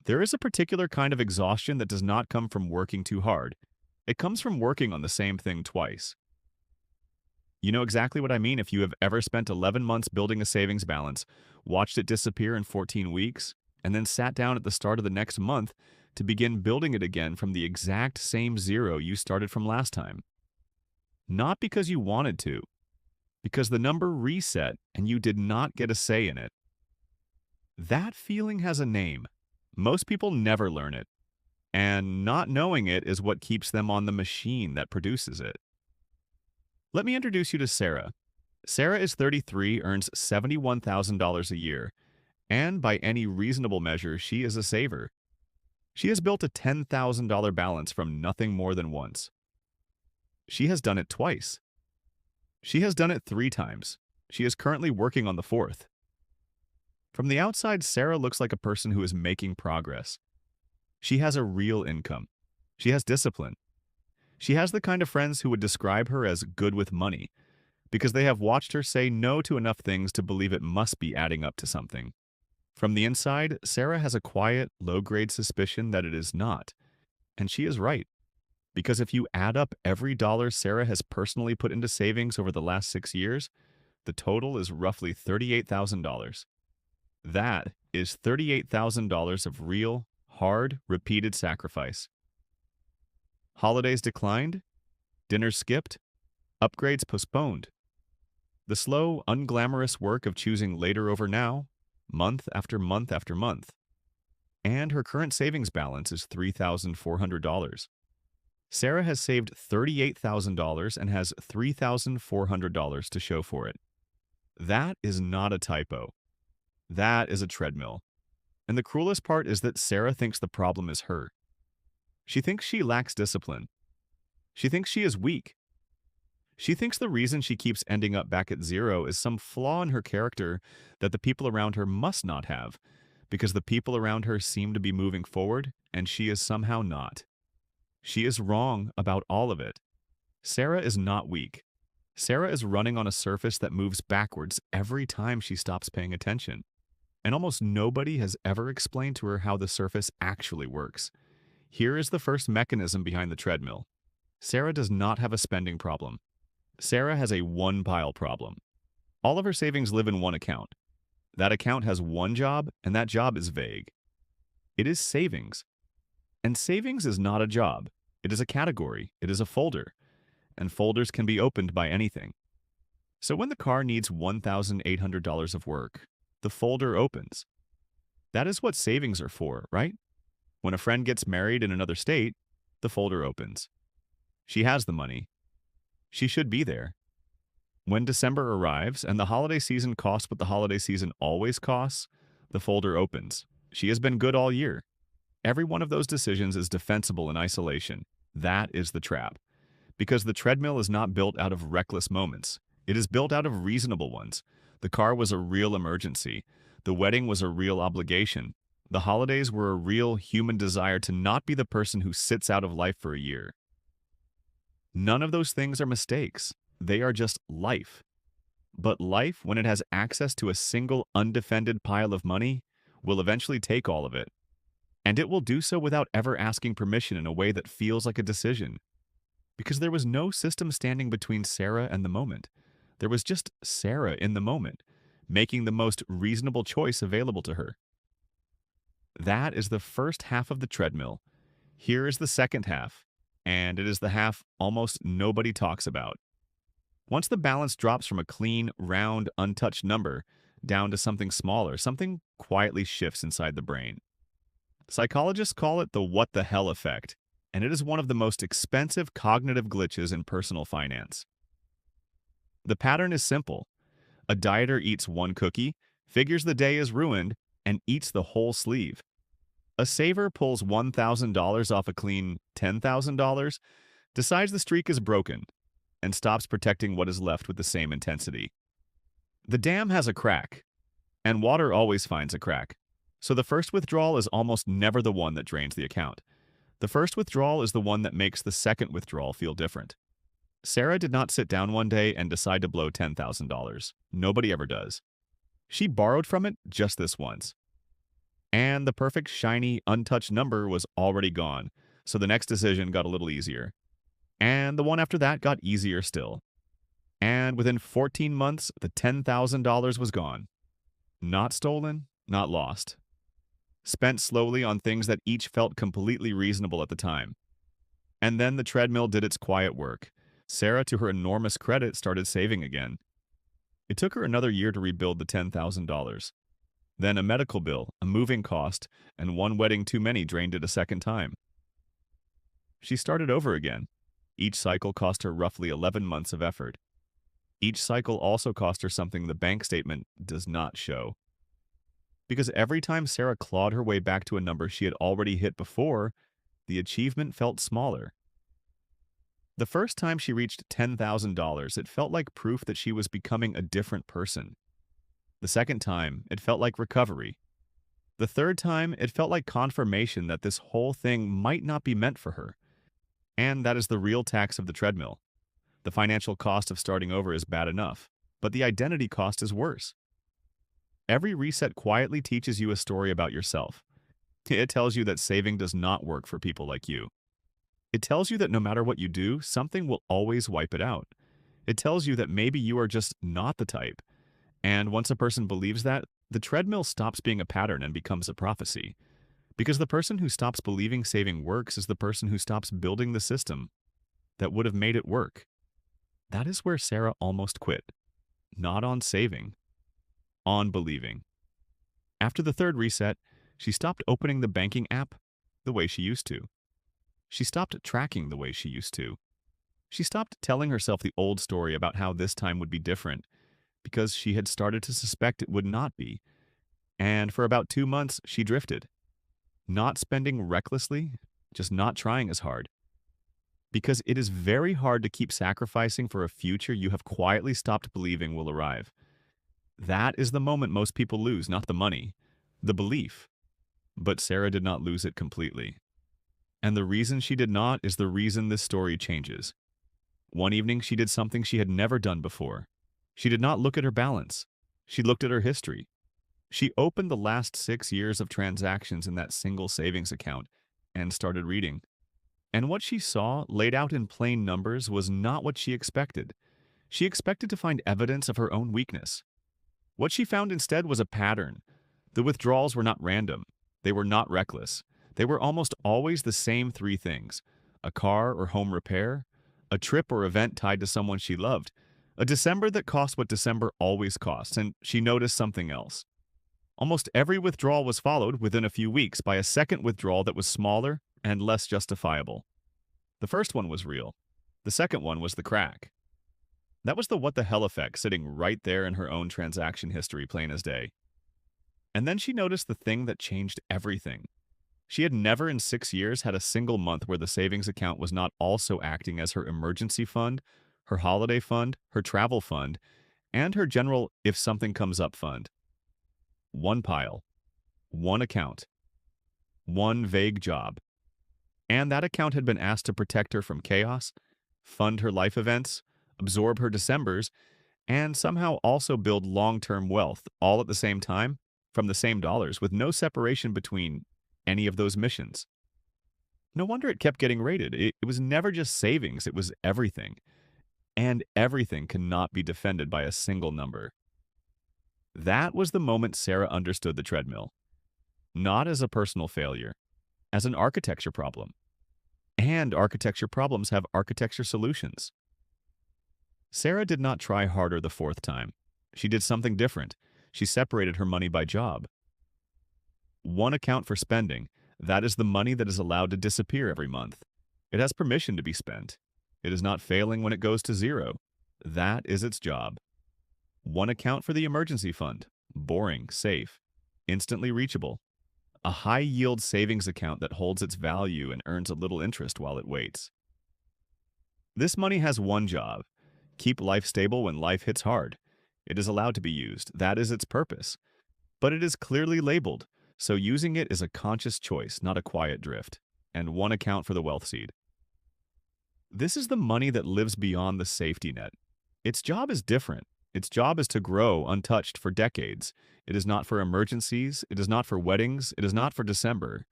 There is a particular kind of exhaustion that does not come from working too hard. It comes from working on the same thing twice. You know exactly what I mean if you have ever spent 11 months building a savings balance, watched it disappear in 14 weeks, and then sat down at the start of the next month to begin building it again from the exact same zero you started from last time. Not because you wanted to, because the number reset and you did not get a say in it. That feeling has a name. Most people never learn it, and not knowing it is what keeps them on the machine that produces it. Let me introduce you to Sarah. Sarah is 33, earns $71,000 a year, and by any reasonable measure, she is a saver. She has built a $10,000 balance from nothing more than once. She has done it twice. She has done it 3 times. She is currently working on the fourth. From the outside, Sarah looks like a person who is making progress. She has a real income. She has discipline. She has the kind of friends who would describe her as good with money, because they have watched her say no to enough things to believe it must be adding up to something. From the inside, Sarah has a quiet, low-grade suspicion that it is not. And she is right, because if you add up every dollar Sarah has personally put into savings over the last 6 years, the total is roughly $38,000. That is $38,000 of real, hard, repeated sacrifice. Holidays declined, dinners skipped, upgrades postponed. The slow, unglamorous work of choosing later over now, month after month after month. And her current savings balance is $3,400. Sarah has saved $38,000 and has $3,400 to show for it. That is not a typo. That is a treadmill. And the cruelest part is that Sarah thinks the problem is her. She thinks she lacks discipline. She thinks she is weak. She thinks the reason she keeps ending up back at zero is some flaw in her character that the people around her must not have, because the people around her seem to be moving forward and she is somehow not. She is wrong about all of it. Sarah is not weak. Sarah is running on a surface that moves backwards every time she stops paying attention. And almost nobody has ever explained to her how the surface actually works. Here is the first mechanism behind the treadmill. Sarah does not have a spending problem. Sarah has a one-pile problem. All of her savings live in one account. That account has one job, and that job is vague. It is savings. And savings is not a job. It is a category. It is a folder. And folders can be opened by anything. So when the car needs $1,800 of work, the folder opens. That is what savings are for, right? When a friend gets married in another state, the folder opens. She has the money. She should be there. When December arrives and the holiday season costs what the holiday season always costs, the folder opens. She has been good all year. Every one of those decisions is defensible in isolation. That is the trap. Because the treadmill is not built out of reckless moments. It is built out of reasonable ones. The car was a real emergency. The wedding was a real obligation. The holidays were a real human desire to not be the person who sits out of life for a year. None of those things are mistakes. They are just life. But life, when it has access to a single undefended pile of money, will eventually take all of it. And it will do so without ever asking permission in a way that feels like a decision. Because there was no system standing between Sarah and the moment. There was just Sarah in the moment, making the most reasonable choice available to her. That is the first half of the treadmill. Here is the second half, and it is the half almost nobody talks about. Once the balance drops from a clean, round, untouched number down to something smaller, something quietly shifts inside the brain. Psychologists call it the what the hell effect, and it is one of the most expensive cognitive glitches in personal finance. The pattern is simple. A dieter eats one cookie, figures the day is ruined, and eats the whole sleeve. A saver pulls $1,000 off a clean $10,000, decides the streak is broken, and stops protecting what is left with the same intensity. The dam has a crack, and water always finds a crack. So the first withdrawal is almost never the one that drains the account. The first withdrawal is the one that makes the second withdrawal feel different. Sarah did not sit down one day and decide to blow $10,000. Nobody ever does. She borrowed from it just this once. And the perfect, shiny, untouched number was already gone, so the next decision got a little easier. And the one after that got easier still. And within 14 months, the $10,000 was gone. Not stolen, not lost. Spent slowly on things that each felt completely reasonable at the time. And then the treadmill did its quiet work. Sarah, to her enormous credit, started saving again. It took her another year to rebuild the $10,000. Then a medical bill, a moving cost, and one wedding too many drained it a second time. She started over again. Each cycle cost her roughly 11 months of effort. Each cycle also cost her something the bank statement does not show. Because every time Sarah clawed her way back to a number she had already hit before, the achievement felt smaller. The first time she reached $10,000, it felt like proof that she was becoming a different person. The second time, it felt like recovery. The third time, it felt like confirmation that this whole thing might not be meant for her. And that is the real tax of the treadmill. The financial cost of starting over is bad enough, but the identity cost is worse. Every reset quietly teaches you a story about yourself. It tells you that saving does not work for people like you. It tells you that no matter what you do, something will always wipe it out. It tells you that maybe you are just not the type. And once a person believes that, the treadmill stops being a pattern and becomes a prophecy. Because the person who stops believing saving works is the person who stops building the system that would have made it work. That is where Sarah almost quit. Not on saving, on believing. After the third reset, she stopped opening the banking app the way she used to. She stopped tracking the way she used to. She stopped telling herself the old story about how this time would be different, because she had started to suspect it would not be. And for about 2 months, she drifted. Not spending recklessly, just not trying as hard. Because it is very hard to keep sacrificing for a future you have quietly stopped believing will arrive. That is the moment most people lose, not the money, the belief. But Sarah did not lose it completely. And the reason she did not is the reason this story changes. One evening, she did something she had never done before. She did not look at her balance. She looked at her history. She opened the last 6 years of transactions in that single savings account and started reading. And what she saw, laid out in plain numbers, was not what she expected. She expected to find evidence of her own weakness. What she found instead was a pattern. The withdrawals were not random. They were not reckless. They were almost always the same 3 things: a car or home repair, a trip or event tied to someone she loved, a December that cost what December always costs, and she noticed something else. Almost every withdrawal was followed, within a few weeks, by a second withdrawal that was smaller and less justifiable. The first one was real. The second one was the crack. That was the what the hell effect sitting right there in her own transaction history, plain as day. And then she noticed the thing that changed everything. She had never in 6 years had a single month where the savings account was not also acting as her emergency fund, her holiday fund, her travel fund, and her general if something comes up fund. One pile, one account, one vague job. And that account had been asked to protect her from chaos, fund her life events, absorb her Decembers, and somehow also build long-term wealth, all at the same time, from the same dollars, with no separation between any of those missions. No wonder it kept getting rated. It was never just savings, it was everything. And everything cannot be defended by a single number. That was the moment Sarah understood the treadmill. Not as a personal failure, as an architecture problem. And architecture problems have architecture solutions. Sarah did not try harder the fourth time. She did something different. She separated her money by job. One account for spending, that is the money that is allowed to disappear every month. It has permission to be spent. It is not failing when it goes to zero. That is its job. One account for the emergency fund, boring, safe, instantly reachable. A high-yield savings account that holds its value and earns a little interest while it waits. This money has one job: keep life stable when life hits hard. It is allowed to be used. That is its purpose. But it is clearly labeled, so using it is a conscious choice, not a quiet drift. And one account for the wealth seed. This is the money that lives beyond the safety net. Its job is different. Its job is to grow untouched for decades. It is not for emergencies. It is not for weddings. It is not for December.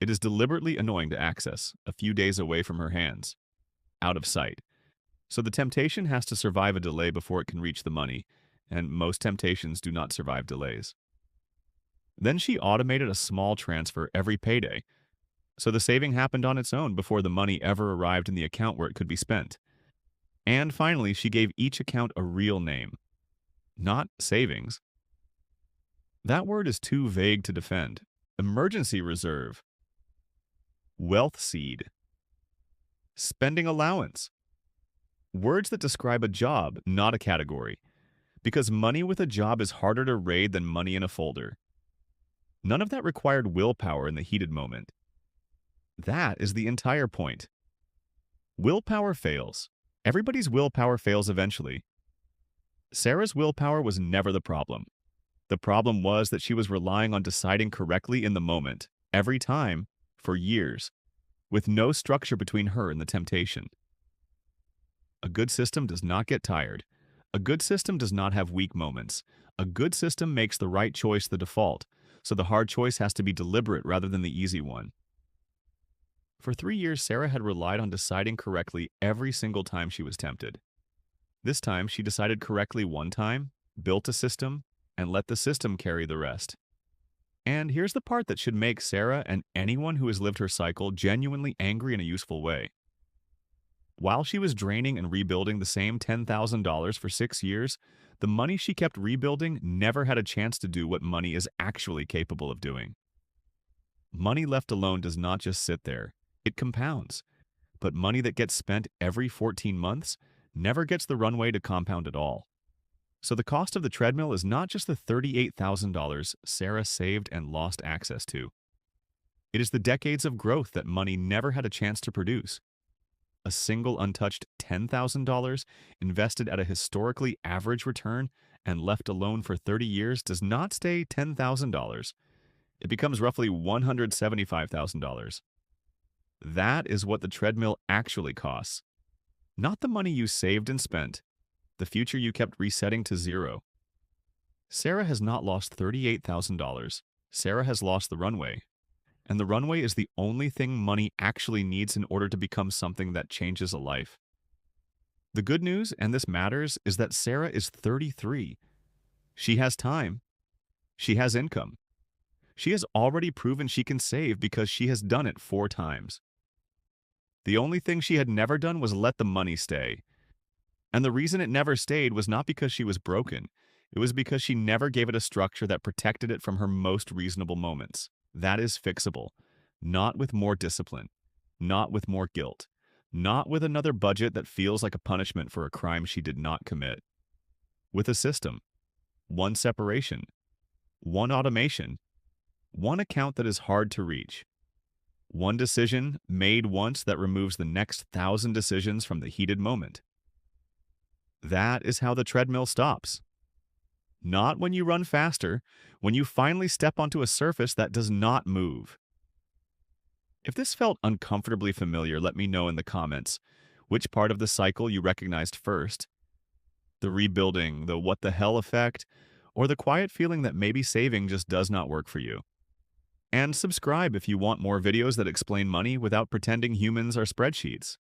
It is deliberately annoying to access, a few days away from her hands, out of sight. So the temptation has to survive a delay before it can reach the money, and most temptations do not survive delays. Then she automated a small transfer every payday, so the saving happened on its own before the money ever arrived in the account where it could be spent. And finally, she gave each account a real name, not savings. That word is too vague to defend. Emergency reserve, wealth seed, spending allowance. Words that describe a job, not a category. Because money with a job is harder to raid than money in a folder. None of that required willpower in the heated moment. That is the entire point. Willpower fails. Everybody's willpower fails eventually. Sarah's willpower was never the problem. The problem was that she was relying on deciding correctly in the moment, every time, for years, with no structure between her and the temptation. A good system does not get tired. A good system does not have weak moments. A good system makes the right choice the default, so the hard choice has to be deliberate rather than the easy one. For 3 years, Sarah had relied on deciding correctly every single time she was tempted. This time, she decided correctly one time, built a system, and let the system carry the rest. And here's the part that should make Sarah and anyone who has lived her cycle genuinely angry in a useful way. While she was draining and rebuilding the same $10,000 for 6 years, the money she kept rebuilding never had a chance to do what money is actually capable of doing. Money left alone does not just sit there, it compounds. But money that gets spent every 14 months never gets the runway to compound at all. So the cost of the treadmill is not just the $38,000 Sarah saved and lost access to. It is the decades of growth that money never had a chance to produce. A single untouched $10,000 invested at a historically average return and left alone for 30 years does not stay $10,000. It becomes roughly $175,000. That is what the treadmill actually costs. Not the money you saved and spent, the future you kept resetting to zero. Sarah has not lost $38,000. Sarah has lost the runway. And the runway is the only thing money actually needs in order to become something that changes a life. The good news, and this matters, is that Sarah is 33. She has time. She has income. She has already proven she can save because she has done it 4 times. The only thing she had never done was let the money stay. And the reason it never stayed was not because she was broken. It was because she never gave it a structure that protected it from her most reasonable moments. That is fixable. Not with more discipline. Not with more guilt. Not with another budget that feels like a punishment for a crime she did not commit. With a system. One separation. One automation. One account that is hard to reach. One decision made once that removes the next 1,000 decisions from the heated moment. That is how the treadmill stops. Not when you run faster, when you finally step onto a surface that does not move. If this felt uncomfortably familiar, let me know in the comments which part of the cycle you recognized first. The rebuilding, the what the hell effect, or the quiet feeling that maybe saving just does not work for you. And subscribe if you want more videos that explain money without pretending humans are spreadsheets.